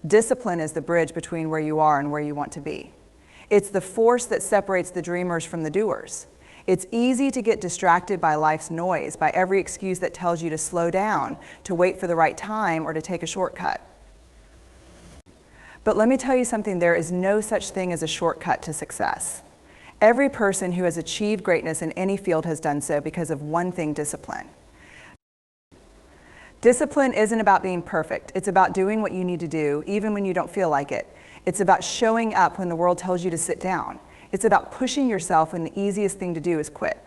Discipline is the bridge between where you are and where you want to be. It's the force that separates the dreamers from the doers. It's easy to get distracted by life's noise, by every excuse that tells you to slow down, to wait for the right time, or to take a shortcut. But let me tell you something, there is no such thing as a shortcut to success. Every person who has achieved greatness in any field has done so because of one thing: discipline. Discipline isn't about being perfect. It's about doing what you need to do, even when you don't feel like it. It's about showing up when the world tells you to sit down. It's about pushing yourself when the easiest thing to do is quit.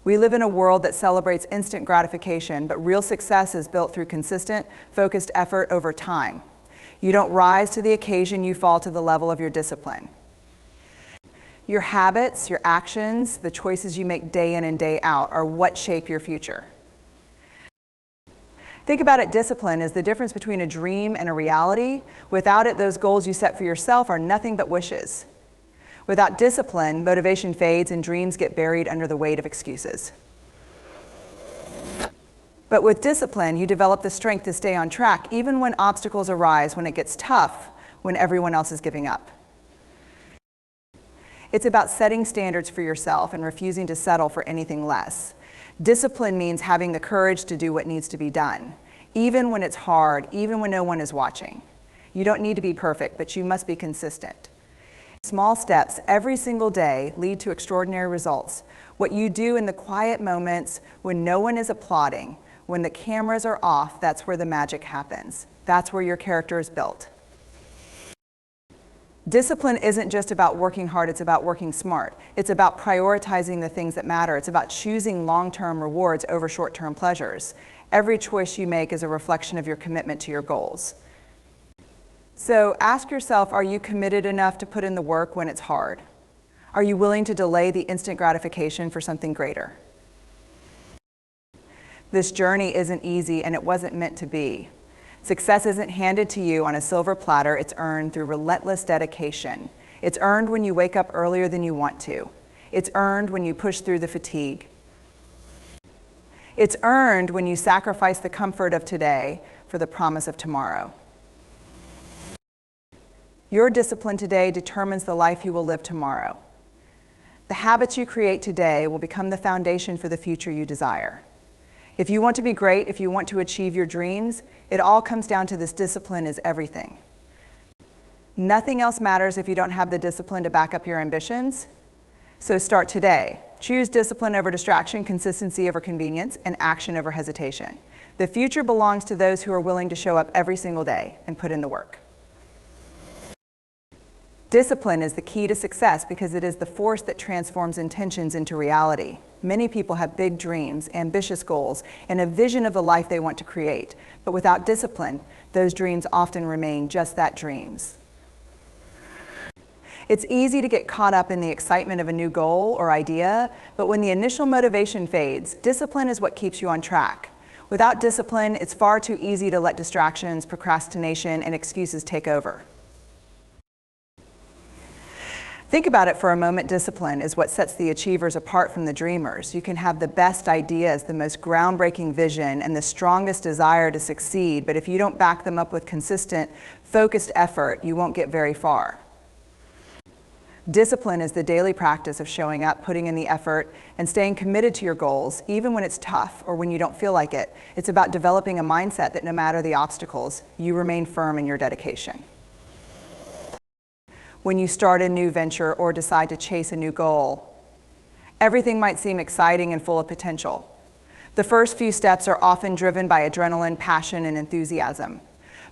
We live in a world that celebrates instant gratification, but real success is built through consistent, focused effort over time. You don't rise to the occasion, you fall to the level of your discipline. Your habits, your actions, the choices you make day in and day out are what shape your future. Think about it, discipline is the difference between a dream and a reality. Without it, those goals you set for yourself are nothing but wishes. Without discipline, motivation fades and dreams get buried under the weight of excuses. But with discipline, you develop the strength to stay on track, even when obstacles arise, when it gets tough, when everyone else is giving up. It's about setting standards for yourself and refusing to settle for anything less. Discipline means having the courage to do what needs to be done, even when it's hard, even when no one is watching. You don't need to be perfect, but you must be consistent. Small steps every single day lead to extraordinary results. What you do in the quiet moments when no one is applauding, when the cameras are off, that's where the magic happens. That's where your character is built. Discipline isn't just about working hard, it's about working smart. It's about prioritizing the things that matter. It's about choosing long-term rewards over short-term pleasures. Every choice you make is a reflection of your commitment to your goals. So ask yourself, are you committed enough to put in the work when it's hard? Are you willing to delay the instant gratification for something greater? This journey isn't easy, and it wasn't meant to be. Success isn't handed to you on a silver platter, it's earned through relentless dedication. It's earned when you wake up earlier than you want to. It's earned when you push through the fatigue. It's earned when you sacrifice the comfort of today for the promise of tomorrow. Your discipline today determines the life you will live tomorrow. The habits you create today will become the foundation for the future you desire. If you want to be great, if you want to achieve your dreams, it all comes down to this: discipline is everything. Nothing else matters if you don't have the discipline to back up your ambitions. So start today. Choose discipline over distraction, consistency over convenience, and action over hesitation. The future belongs to those who are willing to show up every single day and put in the work. Discipline is the key to success because it is the force that transforms intentions into reality. Many people have big dreams, ambitious goals, and a vision of the life they want to create. But without discipline, those dreams often remain just that, dreams. It's easy to get caught up in the excitement of a new goal or idea, but when the initial motivation fades, discipline is what keeps you on track. Without discipline, it's far too easy to let distractions, procrastination, and excuses take over. Think about it for a moment. Discipline is what sets the achievers apart from the dreamers. You can have the best ideas, the most groundbreaking vision, and the strongest desire to succeed, but if you don't back them up with consistent, focused effort, you won't get very far. Discipline is the daily practice of showing up, putting in the effort, and staying committed to your goals, even when it's tough or when you don't feel like it. It's about developing a mindset that no matter the obstacles, you remain firm in your dedication. When you start a new venture or decide to chase a new goal, everything might seem exciting and full of potential. The first few steps are often driven by adrenaline, passion, and enthusiasm.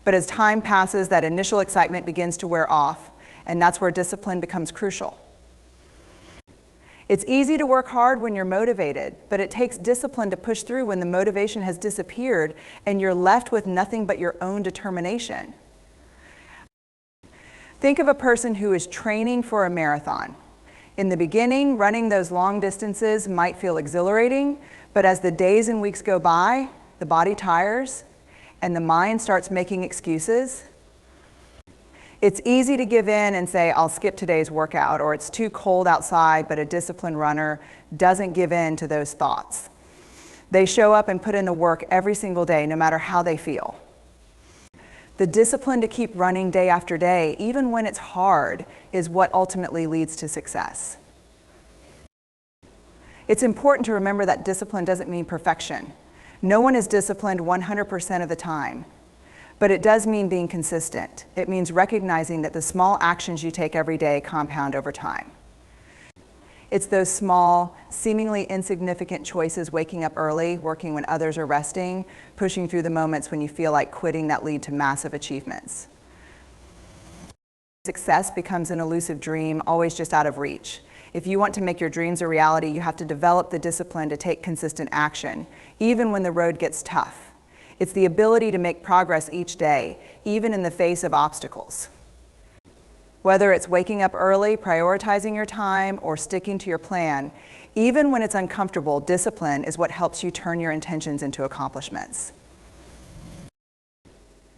But as time passes, that initial excitement begins to wear off, and that's where discipline becomes crucial. It's easy to work hard when you're motivated, but it takes discipline to push through when the motivation has disappeared and you're left with nothing but your own determination. Think of a person who is training for a marathon. In the beginning, running those long distances might feel exhilarating, but as the days and weeks go by, the body tires and the mind starts making excuses. It's easy to give in and say, I'll skip today's workout, or it's too cold outside, but a disciplined runner doesn't give in to those thoughts. They show up and put in the work every single day, no matter how they feel. The discipline to keep running day after day, even when it's hard, is what ultimately leads to success. It's important to remember that discipline doesn't mean perfection. No one is disciplined 100% of the time, but it does mean being consistent. It means recognizing that the small actions you take every day compound over time. It's those small, seemingly insignificant choices, waking up early, working when others are resting, pushing through the moments when you feel like quitting, that lead to massive achievements. Success becomes an elusive dream, always just out of reach. If you want to make your dreams a reality, you have to develop the discipline to take consistent action, even when the road gets tough. It's the ability to make progress each day, even in the face of obstacles. Whether it's waking up early, prioritizing your time, or sticking to your plan, even when it's uncomfortable, discipline is what helps you turn your intentions into accomplishments.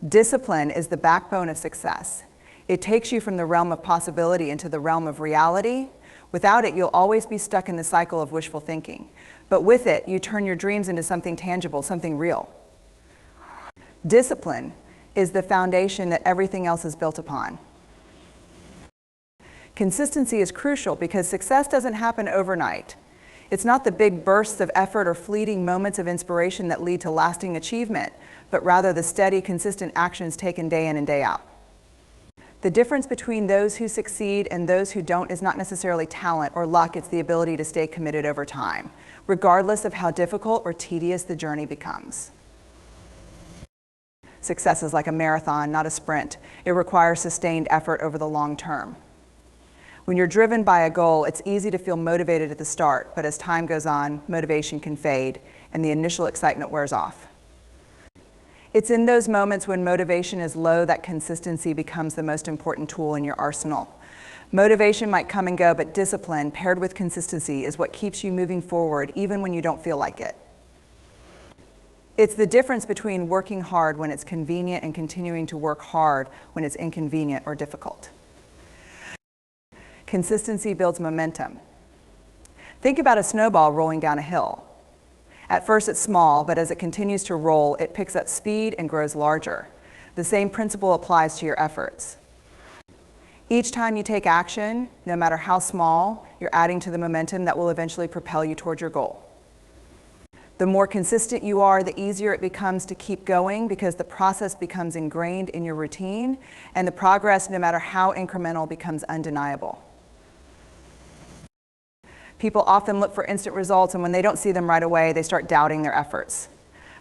Discipline is the backbone of success. It takes you from the realm of possibility into the realm of reality. Without it, you'll always be stuck in the cycle of wishful thinking. But with it, you turn your dreams into something tangible, something real. Discipline is the foundation that everything else is built upon. Consistency is crucial because success doesn't happen overnight. It's not the big bursts of effort or fleeting moments of inspiration that lead to lasting achievement, but rather the steady, consistent actions taken day in and day out. The difference between those who succeed and those who don't is not necessarily talent or luck, it's the ability to stay committed over time, regardless of how difficult or tedious the journey becomes. Success is like a marathon, not a sprint. It requires sustained effort over the long term. When you're driven by a goal, it's easy to feel motivated at the start, but as time goes on, motivation can fade and the initial excitement wears off. It's in those moments when motivation is low that consistency becomes the most important tool in your arsenal. Motivation might come and go, but discipline paired with consistency is what keeps you moving forward even when you don't feel like it. It's the difference between working hard when it's convenient and continuing to work hard when it's inconvenient or difficult. Consistency builds momentum. Think about a snowball rolling down a hill. At first it's small, but as it continues to roll, it picks up speed and grows larger. The same principle applies to your efforts. Each time you take action, no matter how small, you're adding to the momentum that will eventually propel you toward your goal. The more consistent you are, the easier it becomes to keep going because the process becomes ingrained in your routine, and the progress, no matter how incremental, becomes undeniable. People often look for instant results, and when they don't see them right away, they start doubting their efforts.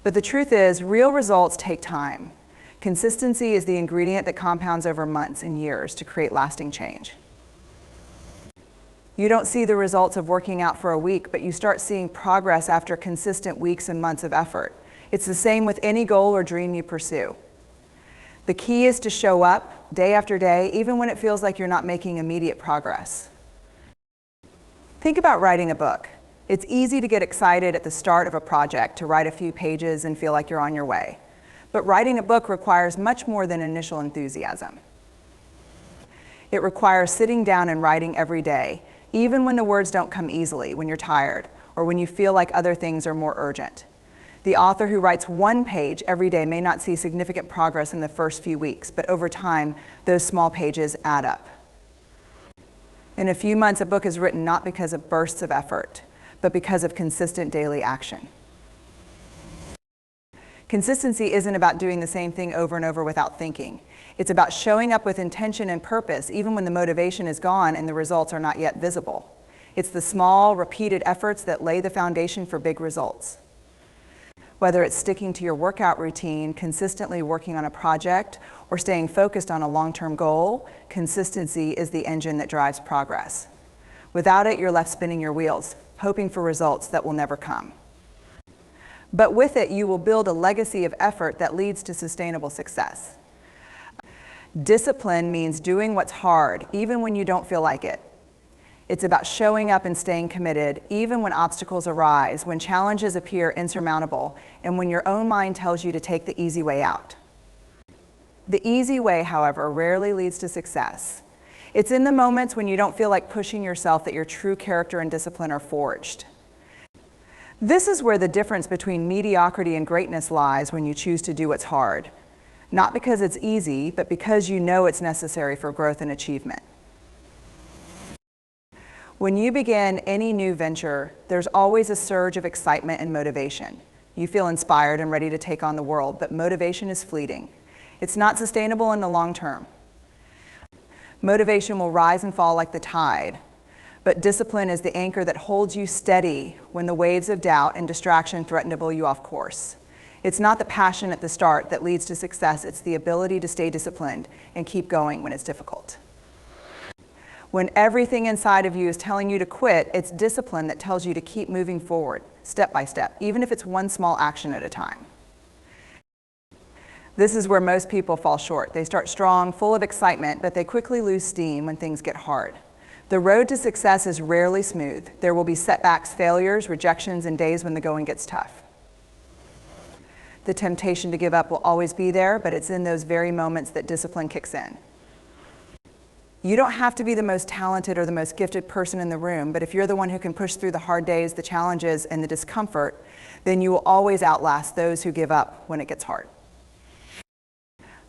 But the truth is, real results take time. Consistency is the ingredient that compounds over months and years to create lasting change. You don't see the results of working out for a week, but you start seeing progress after consistent weeks and months of effort. It's the same with any goal or dream you pursue. The key is to show up day after day, even when it feels like you're not making immediate progress. Think about writing a book. It's easy to get excited at the start of a project, to write a few pages and feel like you're on your way. But writing a book requires much more than initial enthusiasm. It requires sitting down and writing every day, even when the words don't come easily, when you're tired, or when you feel like other things are more urgent. The author who writes one page every day may not see significant progress in the first few weeks, but over time, those small pages add up. In a few months, a book is written not because of bursts of effort, but because of consistent daily action. Consistency isn't about doing the same thing over and over without thinking. It's about showing up with intention and purpose, even when the motivation is gone and the results are not yet visible. It's the small, repeated efforts that lay the foundation for big results. Whether it's sticking to your workout routine, consistently working on a project, or staying focused on a long-term goal, consistency is the engine that drives progress. Without it, you're left spinning your wheels, hoping for results that will never come. But with it, you will build a legacy of effort that leads to sustainable success. Discipline means doing what's hard, even when you don't feel like it. It's about showing up and staying committed, even when obstacles arise, when challenges appear insurmountable, and when your own mind tells you to take the easy way out. The easy way, however, rarely leads to success. It's in the moments when you don't feel like pushing yourself that your true character and discipline are forged. This is where the difference between mediocrity and greatness lies when you choose to do what's hard. Not because it's easy, but because you know it's necessary for growth and achievement. When you begin any new venture, there's always a surge of excitement and motivation. You feel inspired and ready to take on the world, but motivation is fleeting. It's not sustainable in the long term. Motivation will rise and fall like the tide, but discipline is the anchor that holds you steady when the waves of doubt and distraction threaten to blow you off course. It's not the passion at the start that leads to success, it's the ability to stay disciplined and keep going when it's difficult. When everything inside of you is telling you to quit, it's discipline that tells you to keep moving forward, step by step, even if it's one small action at a time. This is where most people fall short. They start strong, full of excitement, but they quickly lose steam when things get hard. The road to success is rarely smooth. There will be setbacks, failures, rejections, and days when the going gets tough. The temptation to give up will always be there, but it's in those very moments that discipline kicks in. You don't have to be the most talented or the most gifted person in the room, but if you're the one who can push through the hard days, the challenges, and the discomfort, then you will always outlast those who give up when it gets hard.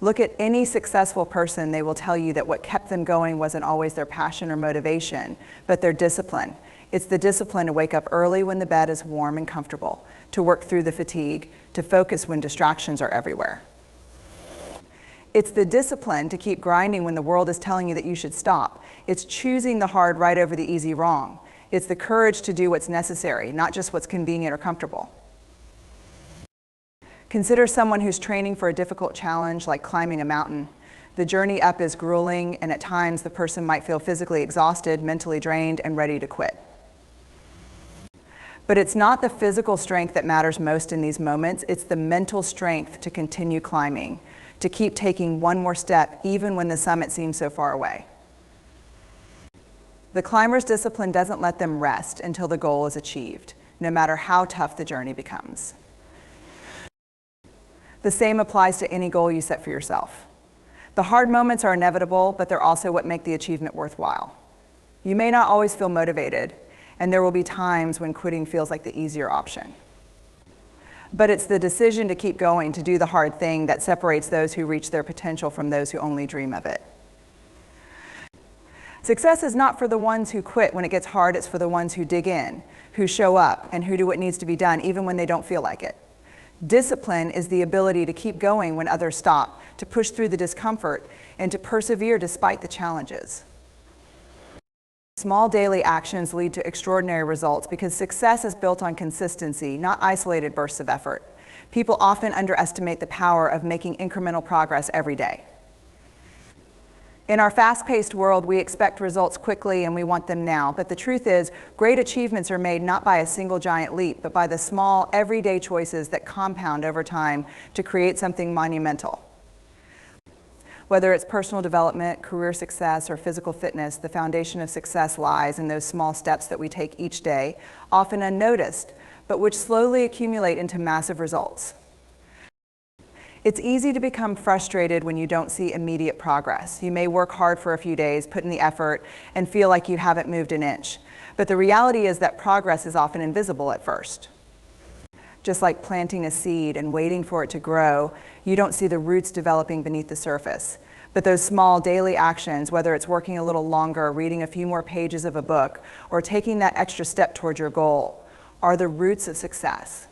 Look at any successful person, they will tell you that what kept them going wasn't always their passion or motivation, but their discipline. It's the discipline to wake up early when the bed is warm and comfortable, to work through the fatigue, to focus when distractions are everywhere. It's the discipline to keep grinding when the world is telling you that you should stop. It's choosing the hard right over the easy wrong. It's the courage to do what's necessary, not just what's convenient or comfortable. Consider someone who's training for a difficult challenge like climbing a mountain. The journey up is grueling, and at times the person might feel physically exhausted, mentally drained, and ready to quit. But it's not the physical strength that matters most in these moments, it's the mental strength to continue climbing, to keep taking one more step even when the summit seems so far away. The climber's discipline doesn't let them rest until the goal is achieved, no matter how tough the journey becomes. The same applies to any goal you set for yourself. The hard moments are inevitable, but they're also what make the achievement worthwhile. You may not always feel motivated, and there will be times when quitting feels like the easier option. But it's the decision to keep going, to do the hard thing, that separates those who reach their potential from those who only dream of it. Success is not for the ones who quit when it gets hard, it's for the ones who dig in, who show up, and who do what needs to be done even when they don't feel like it. Discipline is the ability to keep going when others stop, to push through the discomfort, and to persevere despite the challenges. Small daily actions lead to extraordinary results because success is built on consistency, not isolated bursts of effort. People often underestimate the power of making incremental progress every day. In our fast-paced world, we expect results quickly and we want them now, but the truth is, great achievements are made not by a single giant leap, but by the small, everyday choices that compound over time to create something monumental. Whether it's personal development, career success, or physical fitness, the foundation of success lies in those small steps that we take each day, often unnoticed, but which slowly accumulate into massive results. It's easy to become frustrated when you don't see immediate progress. You may work hard for a few days, put in the effort, and feel like you haven't moved an inch. But the reality is that progress is often invisible at first. Just like planting a seed and waiting for it to grow, you don't see the roots developing beneath the surface. But those small daily actions, whether it's working a little longer, reading a few more pages of a book, or taking that extra step toward your goal, are the roots of success.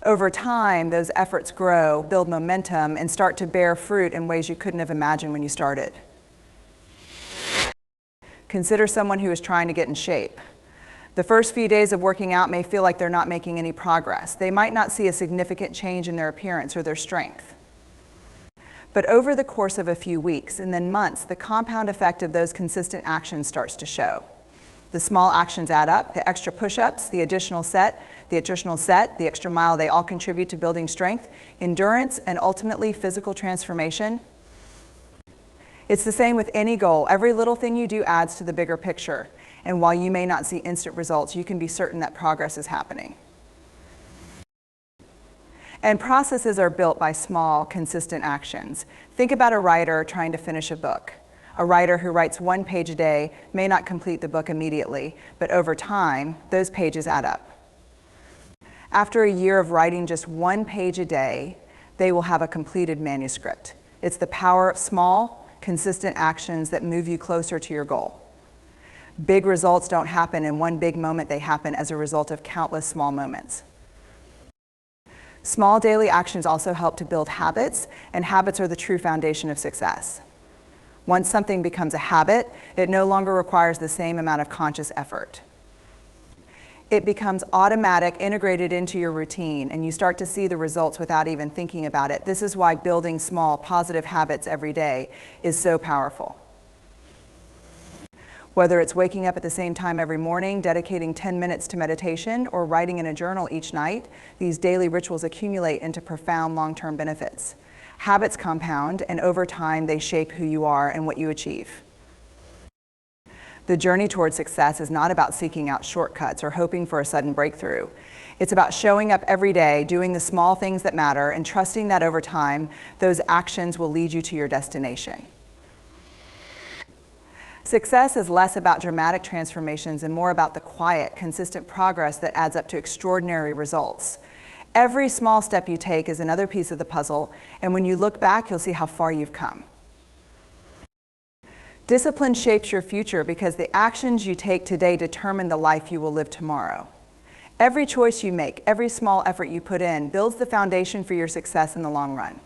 Over time, those efforts grow, build momentum, and start to bear fruit in ways you couldn't have imagined when you started. Consider someone who is trying to get in shape. The first few days of working out may feel like they're not making any progress. They might not see a significant change in their appearance or their strength. But over the course of a few weeks and then months, the compound effect of those consistent actions starts to show. The small actions add up, the extra push-ups, the additional set, the extra mile, they all contribute to building strength, endurance, and ultimately physical transformation. It's the same with any goal. Every little thing you do adds to the bigger picture. And while you may not see instant results, you can be certain that progress is happening. And processes are built by small, consistent actions. Think about a writer trying to finish a book. A writer who writes 1 page a day may not complete the book immediately, but over time, those pages add up. After a year of writing just 1 page a day, they will have a completed manuscript. It's the power of small, consistent actions that move you closer to your goal. Big results don't happen in one big moment, they happen as a result of countless small moments. Small daily actions also help to build habits, and habits are the true foundation of success. Once something becomes a habit, it no longer requires the same amount of conscious effort. It becomes automatic, integrated into your routine, and you start to see the results without even thinking about it. This is why building small, positive habits every day is so powerful. Whether it's waking up at the same time every morning, dedicating 10 minutes to meditation, or writing in a journal each night, these daily rituals accumulate into profound long-term benefits. Habits compound, and over time, they shape who you are and what you achieve. The journey towards success is not about seeking out shortcuts or hoping for a sudden breakthrough. It's about showing up every day, doing the small things that matter, and trusting that over time, those actions will lead you to your destination. Success is less about dramatic transformations and more about the quiet, consistent progress that adds up to extraordinary results. Every small step you take is another piece of the puzzle, and when you look back, you'll see how far you've come. Discipline shapes your future because the actions you take today determine the life you will live tomorrow. Every choice you make, every small effort you put in, builds the foundation for your success in the long run.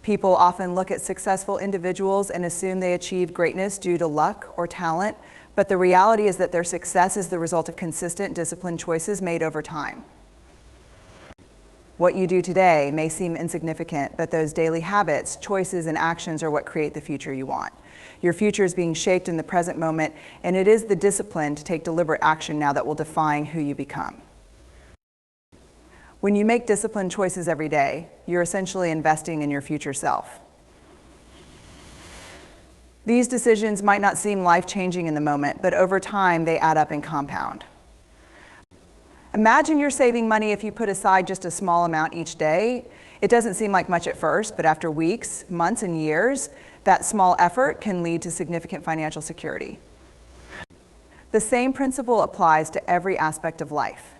People often look at successful individuals and assume they achieved greatness due to luck or talent, but the reality is that their success is the result of consistent, disciplined choices made over time. What you do today may seem insignificant, but those daily habits, choices, and actions are what create the future you want. Your future is being shaped in the present moment, and it is the discipline to take deliberate action now that will define who you become. When you make disciplined choices every day, you're essentially investing in your future self. These decisions might not seem life-changing in the moment, but over time, they add up and compound. Imagine you're saving money if you put aside just a small amount each day. It doesn't seem like much at first, but after weeks, months, and years, that small effort can lead to significant financial security. The same principle applies to every aspect of life.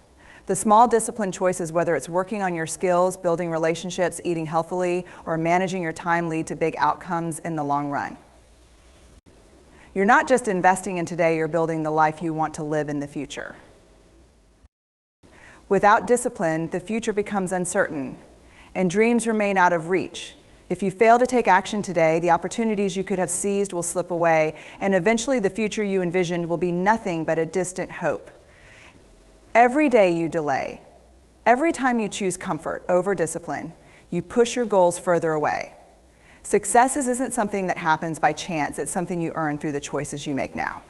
The small disciplined choices, whether it's working on your skills, building relationships, eating healthily, or managing your time, lead to big outcomes in the long run. You're not just investing in today, you're building the life you want to live in the future. Without discipline, the future becomes uncertain, and dreams remain out of reach. If you fail to take action today, the opportunities you could have seized will slip away, and eventually the future you envisioned will be nothing but a distant hope. Every day you delay, every time you choose comfort over discipline, you push your goals further away. Success isn't something that happens by chance, it's something you earn through the choices you make now.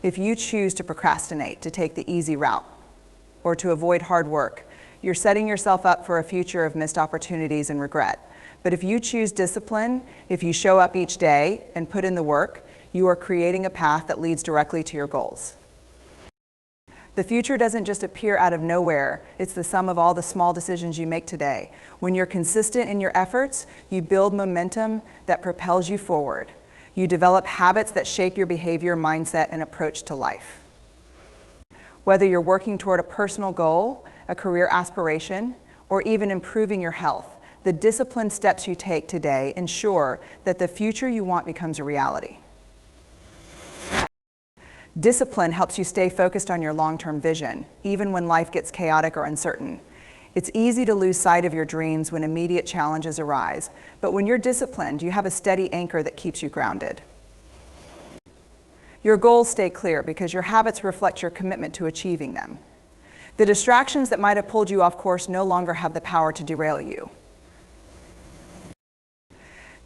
If you choose to procrastinate, to take the easy route, or to avoid hard work, you're setting yourself up for a future of missed opportunities and regret. But if you choose discipline, if you show up each day and put in the work, you are creating a path that leads directly to your goals. The future doesn't just appear out of nowhere. It's the sum of all the small decisions you make today. When you're consistent in your efforts, you build momentum that propels you forward. You develop habits that shape your behavior, mindset, and approach to life. Whether you're working toward a personal goal, a career aspiration, or even improving your health, the disciplined steps you take today ensure that the future you want becomes a reality. Discipline helps you stay focused on your long-term vision, even when life gets chaotic or uncertain. It's easy to lose sight of your dreams when immediate challenges arise, but when you're disciplined, you have a steady anchor that keeps you grounded. Your goals stay clear because your habits reflect your commitment to achieving them. The distractions that might have pulled you off course no longer have the power to derail you.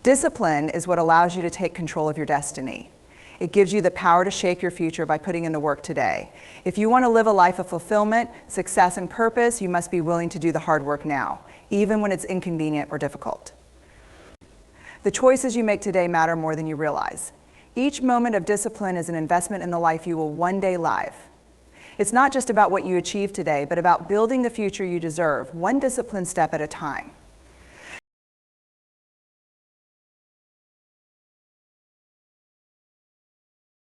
Discipline is what allows you to take control of your destiny. It gives you the power to shape your future by putting in the work today. If you want to live a life of fulfillment, success, and purpose, you must be willing to do the hard work now, even when it's inconvenient or difficult. The choices you make today matter more than you realize. Each moment of discipline is an investment in the life you will one day live. It's not just about what you achieve today, but about building the future you deserve, one disciplined step at a time.